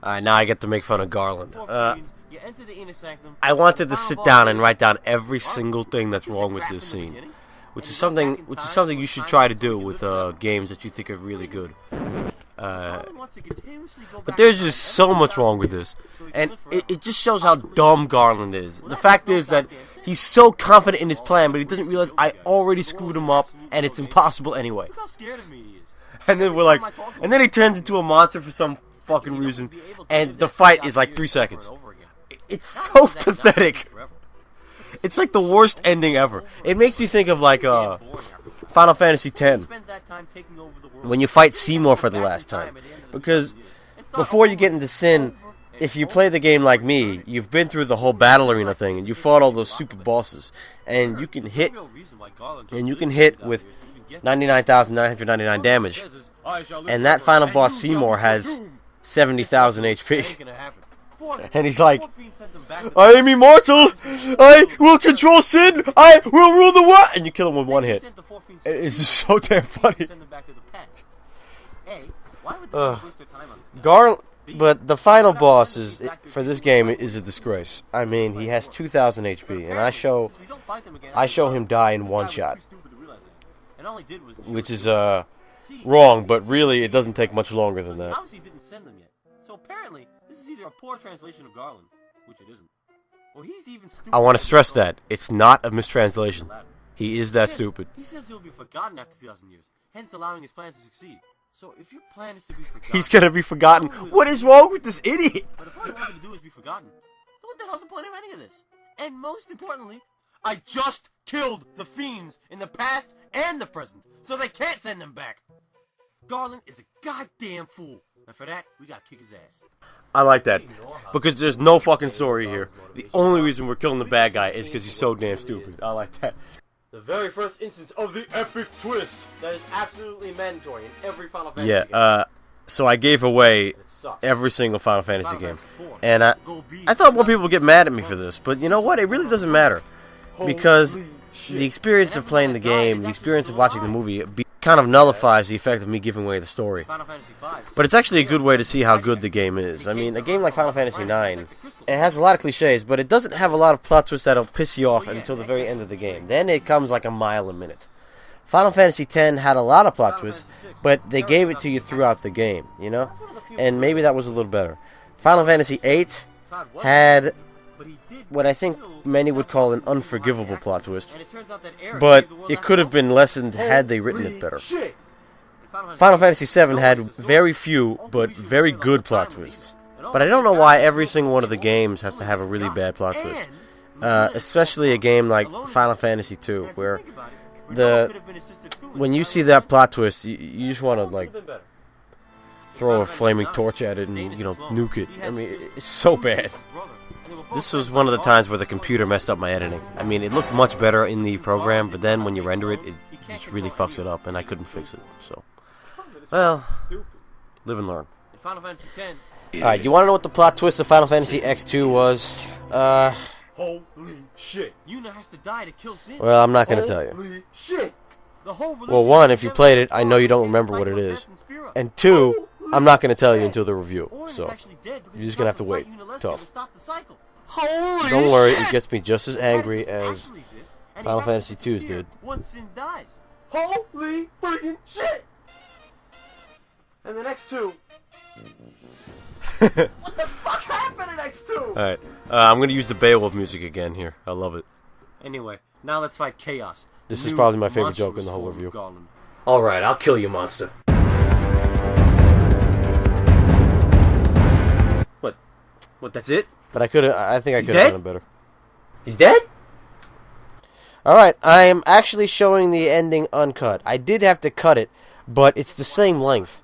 Alright, now I get to make fun of Garland. I wanted to sit down and write down every single thing that's wrong with this scene, which is something you should try to do with games that you think are really good. But there's just so much wrong with this, and it just shows how dumb Garland is. The fact is that he's so confident in his plan, but he doesn't realize I already screwed him up, and it's impossible anyway. And then and then he turns into a monster for some fucking reason, and the fight is like 3 seconds. It's so pathetic. It's like the worst ending ever. It makes me think of like Final Fantasy X, when you fight Seymour for the last time. Because before you get into Sin, if you play the game like me, you've been through the whole battle arena thing, and you fought all those stupid bosses, and you can hit with 99,999 damage, and that final boss Seymour has 70,000 HP. And he's like, I am immortal! I will control Sin! I will rule the world! And you kill him with one hit. It's just so damn funny. But the final boss for this game is a disgrace. I mean, he has 2,000 HP, and I show him die in one shot, which is wrong. But really, it doesn't take much longer than that. So apparently, this is either a poor translation of Garland, which it isn't, or he's even stupid. I want to stress that it's not a mistranslation. He is that stupid. He says he'll be forgotten after 2,000 years, hence allowing his plan to succeed. So if your plan is to be forgotten, he's gonna be forgotten. What is wrong with this idiot? But if all you wanted to do is be forgotten, then what the hell's the point of any of this? And most importantly, I just killed the fiends in the past and the present, so they can't send them back. Garland is a goddamn fool. And for that, we gotta kick his ass. I like that. Because there's no fucking story here. The only reason we're killing the bad guy is because he's so damn stupid. I like that. The very first instance of the epic twist that is absolutely mandatory in every Final Fantasy game. So I gave away every single Final Fantasy game. And I thought more people would get mad at me for this. But you know what? It really doesn't matter. Because the experience of playing the game, the experience of watching the movie, kind of nullifies the effect of me giving away the story. But it's actually a good way to see how good the game is. I mean, a game like Final Fantasy IX, it has a lot of cliches, but it doesn't have a lot of plot twists that'll piss you off until the very end of the game. Then it comes like a mile a minute. Final Fantasy X had a lot of plot twists, but they gave it to you throughout the game, you know? And maybe that was a little better. Final Fantasy VIII had what I think many would call an unforgivable plot twist, but it could have been lessened had they written it better. Final Fantasy VII had very few, but very good plot twists. But I don't know why every single one of the games has to have a really bad plot twist. Especially a game like Final Fantasy II, where when you see that plot twist, you just want to, like, throw a flaming torch at it and, you know, nuke it. I mean, it's so bad. This was one of the times where the computer messed up my editing. I mean, it looked much better in the program, but then when you render it, it just really fucks it up, and I couldn't fix it. So, well, live and learn. Alright, you want to know what the plot twist of Final Fantasy X2 was? Holy shit. Yuna has to die to kill Sin. Well, I'm not going to tell you. Well, one, if you played it, I know you don't remember what it is. And two, I'm not going to tell you until the review. So, you're just going to have to wait. Tough. Don't worry, it gets me just as angry as Final Fantasy II's did. Holy freaking shit! And the next two. What the fuck happened in X2? Alright, I'm going to use the Beowulf music again here. I love it. Anyway, now let's fight Chaos. This is probably my favorite joke in the whole review. Alright, I'll kill you, monster. What, that's it? But I think I could have done it better. He's dead? Alright, I am actually showing the ending uncut. I did have to cut it, but it's the same length.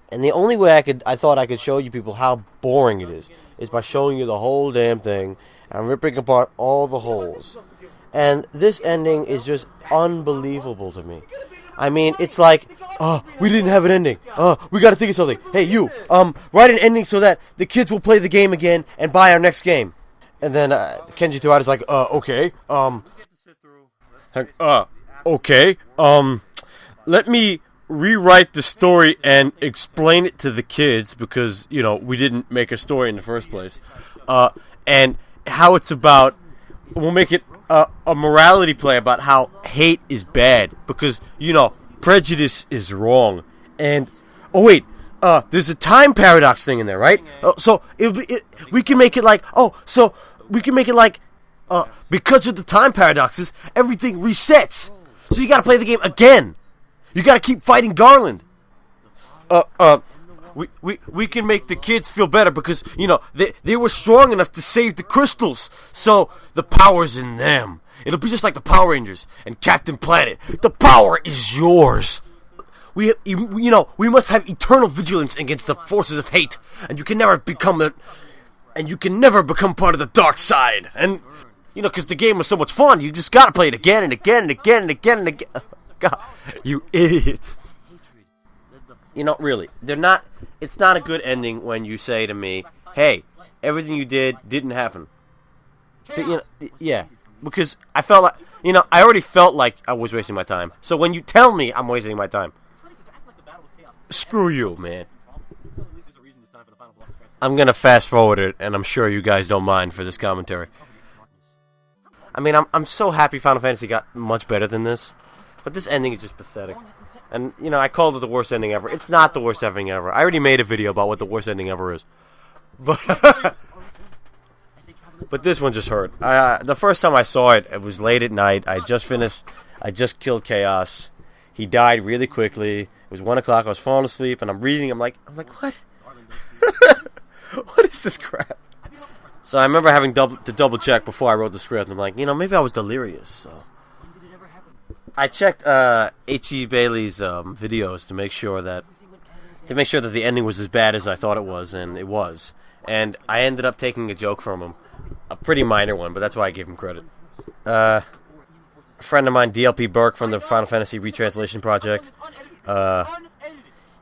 And the only way I thought I could show you people how boring it is by showing you the whole damn thing and ripping apart all the holes. And this ending is just unbelievable to me. I mean, it's like, we didn't have an ending. We gotta think of something. Hey, you, write an ending so that the kids will play the game again and buy our next game. And then Kenji Toada's like, okay, okay, let me rewrite the story and explain it to the kids because, you know, we didn't make a story in the first place. And how it's about, we'll make it a morality play about how hate is bad because, you know, prejudice is wrong. And, oh wait, there's a time paradox thing in there, right? So we can make it like, because of the time paradoxes, everything resets. So you gotta play the game again. You gotta keep fighting Garland. We can make the kids feel better because, you know, they were strong enough to save the crystals. So the power's in them. It'll be just like the Power Rangers and Captain Planet. The power is yours. We must have eternal vigilance against the forces of hate, and you can never become part of the dark side. And, you know, because the game was so much fun, you just gotta play it again and again and again and again and again. God, you idiots. You know, really, it's not a good ending when you say to me, hey, everything you did didn't happen. Yeah, because I felt like, you know, I already felt like I was wasting my time. So when you tell me I'm wasting my time, screw you, man. I'm going to fast forward it, and I'm sure you guys don't mind for this commentary. I mean, I'm so happy Final Fantasy got much better than this. But this ending is just pathetic. And, you know, I called it the worst ending ever. It's not the worst ending ever. I already made a video about what the worst ending ever is. But this one just hurt. The first time I saw it, it was late at night. I just killed Chaos. He died really quickly. It was 1 o'clock. I was falling asleep, and I'm reading. I'm like, what? What is this crap? So I remember having to double check before I wrote the script. I'm like, you know, maybe I was delirious, so... I checked H.E. Bailey's videos to make sure that the ending was as bad as I thought it was, and it was. And I ended up taking a joke from him, a pretty minor one, but that's why I gave him credit. A friend of mine, DLP Burke from the Final Fantasy Retranslation Project,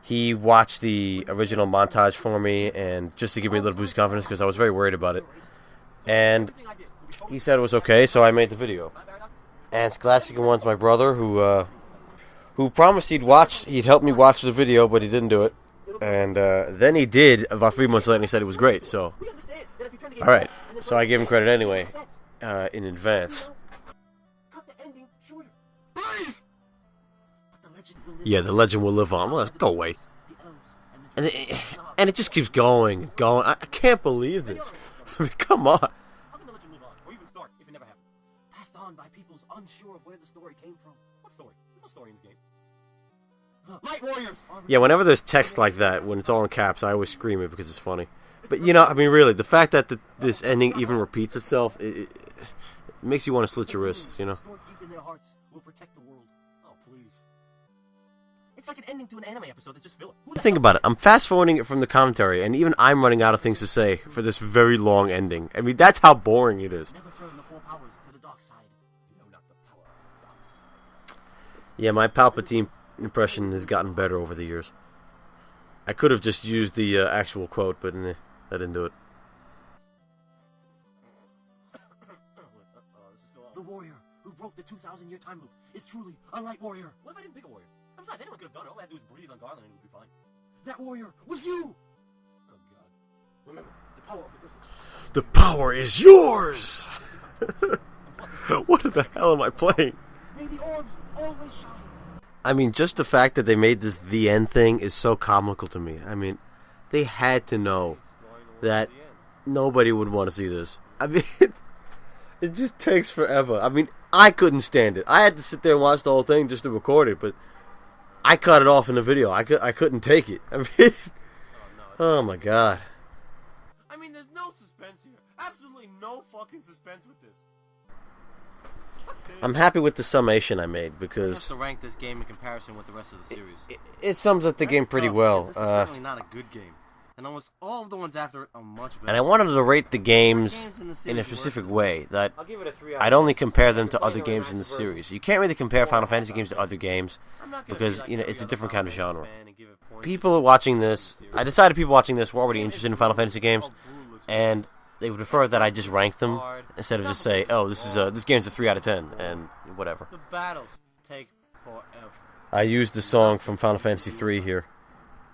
he watched the original montage for me, and just to give me a little boost of confidence because I was very worried about it. And he said it was okay, so I made the video. And Scholastic One's my brother, who promised he'd help me watch the video, but he didn't do it. And then he did about 3 months later, and he said it was great. So, all right. So I gave him credit anyway, in advance. Yeah, the legend will live on. Well, go away. And it just keeps going and going. I can't believe this. I mean, come on. By people's unsure of where the story came from. What story? There's no story in this game. The Light Warriors! Yeah, whenever there's text like that, when it's all in caps, I always scream it because it's funny. But, you know, I mean, really, the fact that this ending even repeats itself, it makes you want to slit your wrists, you know? Stored deep in their hearts will protect the world. Oh, please. It's like an ending to an anime episode that's just filler. Think about it. I'm fast-forwarding it from the commentary, and even I'm running out of things to say for this very long ending. I mean, that's how boring it is. Never turn the four powers to the dark side. Yeah, my Palpatine impression has gotten better over the years. I could have just used the actual quote, but I didn't do it. The warrior who broke the 2,000-year time loop is truly a light warrior. What if I didn't pick a warrior? Besides, anyone could have done it. All I had to do was breathe on Garland and it would be fine. That warrior was you! Oh, God. Remember, the power of the distance. The power is yours! What the hell am I playing? May the orbs always shine. I mean, just the fact that they made this the end thing is so comical to me. I mean, they had to know that nobody would want to see this. I mean, it just takes forever. I mean, I couldn't stand it. I had to sit there and watch the whole thing just to record it, but I cut it off in the video. I couldn't take it. I mean, oh my God. I mean, there's no suspense here. Absolutely no fucking suspense with this. I'm happy with the summation I made because to rank this game in comparison with the rest of the series. It sums up the game pretty well. This is certainly not a good game, and almost all of the ones after it are much better. And I wanted to rate the games in a specific way that I'd only compare them to other games in the series. You can't really compare Final Fantasy games to other games because, you know, it's a different kind of genre. People watching this, I decided people watching this were already interested in Final Fantasy games, and they would prefer that I just rank them instead of just say, "Oh, this game's a 3 out of 10," and whatever. The battles take forever. I used the song from Final Fantasy 3 here.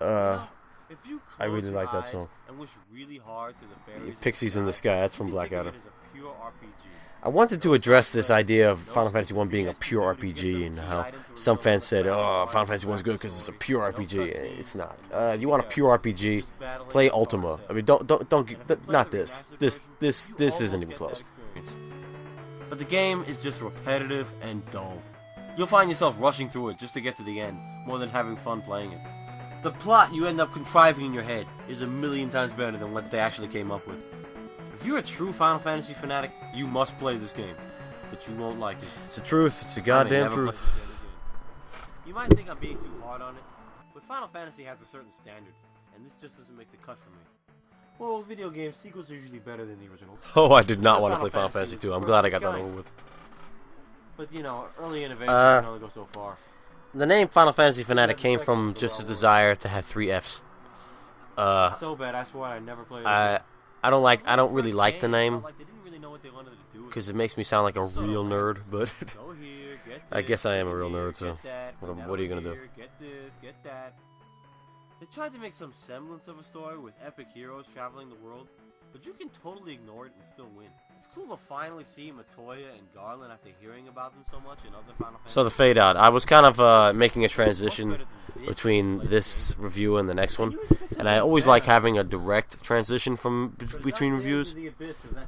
If you I really close your like that eyes song. and wish really hard to the fairies Pixies in the Sky, that's from you can think of Blackadder. it as a pure RPG. I wanted to address this idea of Final Fantasy 1 being a pure RPG and how some fans said, oh, Final Fantasy 1 is good because it's a pure RPG. It's not. You want a pure RPG, play Ultima. I mean, not this. This isn't even close. But the game is just repetitive and dull. You'll find yourself rushing through it just to get to the end, more than having fun playing it. The plot you end up contriving in your head is a million times better than what they actually came up with. If you're a true Final Fantasy fanatic, you must play this game, but you won't like it. It's the truth. It's the goddamn truth. You might think I'm being too hard on it, but Final Fantasy has a certain standard, and this just doesn't make the cut for me. Well, video game sequels are usually better than the originals. Oh, I did not want to play Final Fantasy 2. I'm glad I got that over with. But, you know, early innovation can only go so far. The name Final Fantasy Fanatic came from just a desire to have 3 Fs. So bad, I swear I never played it. I don't really like the name because it makes me sound like a real nerd, but I guess I am a real nerd, so what are you gonna do? Get this, get that. They tried to make some semblance of a story with epic heroes traveling the world, but you can totally ignore it and still win. It's cool to finally see Matoya and Garland after hearing about them so much in other Final Fantasy. So the fade out. I was kind of making a transition between this review and the next one, and I always like having a direct transition from between reviews.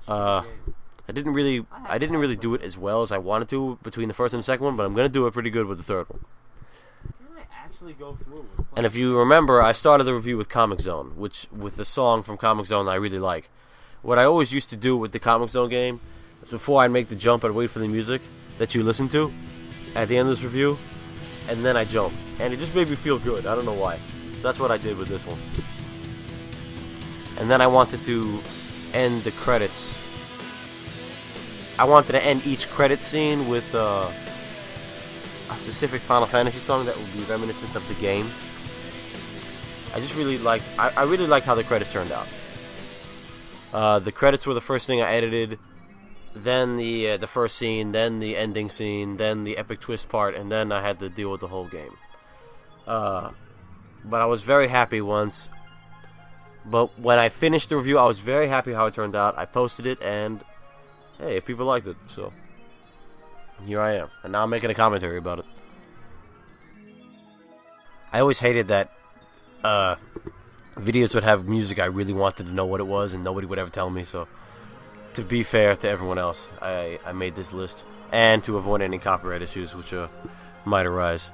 I didn't really do it as well as I wanted to between the first and the second one, but I'm gonna do it pretty good with the third one. And if you remember, I started the review with Comic Zone, which with the song from Comic Zone I really like. What I always used to do with the Comic Zone game is before I'd make the jump, I'd wait for the music that you listen to at the end of this review, and then I jump. And it just made me feel good. I don't know why. So that's what I did with this one. And then I wanted to end the credits. I wanted to end each credit scene with a specific Final Fantasy song that would be reminiscent of the game. I really liked how the credits turned out. The credits were the first thing I edited, then the first scene, then the ending scene, then the epic twist part, and then I had to deal with the whole game. But I was very happy once. But when I finished the review, I was very happy how it turned out. I posted it, and hey, people liked it, so here I am. And now I'm making a commentary about it. I always hated that videos would have music I really wanted to know what it was, and nobody would ever tell me, so to be fair to everyone else, I made this list, and to avoid any copyright issues which might arise.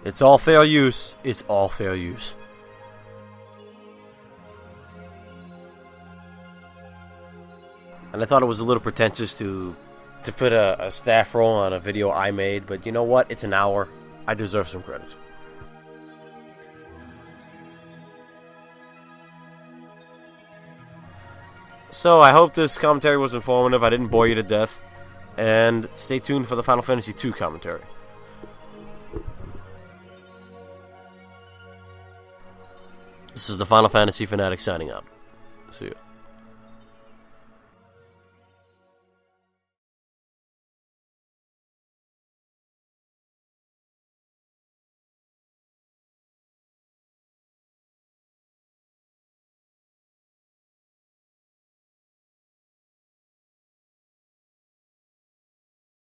It's all fair use. It's all fair use. And I thought it was a little pretentious to put a staff roll on a video I made, but you know what? It's an hour. I deserve some credits. So I hope this commentary was informative. I didn't bore you to death. And stay tuned for the Final Fantasy II commentary. This is the Final Fantasy Fanatic signing out. See you.